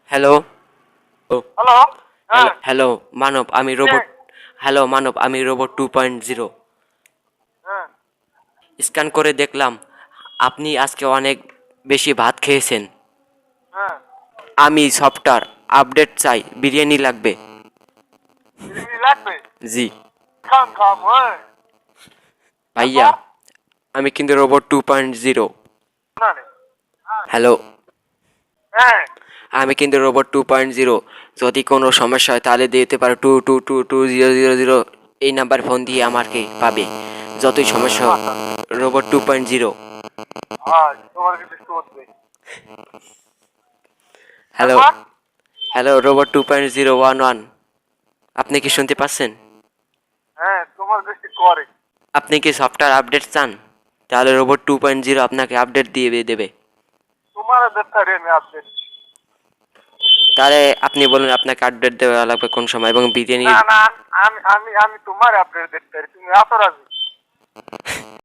Hello. ও hello. Hello হ্যাঁ। Hello মানব, আমি কে? Robot. Hello মানব, আমি রোবট 2.0। হ্যাঁ। স্ক্যান করে দেখলাম আপনি আজকে অনেক বেশি ভাত খেয়েছেন। হ্যাঁ। আমি সফটওয়্যার আপডেট চাই, বিরিয়ানি লাগবে। বিরিয়ানি লাগবে? জি খাম হ্যাঁ। ভাইয়া, তারপর? আমি কিন্তু রোবট 2.0। না রে। হ্যালো, হ্যাঁ। আমি কিন্তু রোবট 2.0। যদি কোনো সমস্যা হয় তাহলে দিতে পারো 2222000। এই নাম্বার ফোন দিয়ে আমাকে পাবে, যতই সমস্যা হোক। আচ্ছা। রোবট 2.0। তোমার কিছু শুনবে। হ্যালো তারপর? Hello robot 2.011। আপনি কি শুনতে পাচ্ছেন? হ্যাঁ, তোমার বেশি করে। আপনি কি সফটওয়্যার আপডেট চান? তাহলে রোবট 2.0 আপনাকে আপডেট দিয়ে দেবে। তোমার ব্যাপারে আমি আপডেট। তাহলে আপনি বলুন আপনাকে আপডেট দেওয়া লাগবে কোন সময় এবং না বিরিয়ানির। না, আমি তোমার আপডেট দেখতে পারি, তুমি আসো রাজি।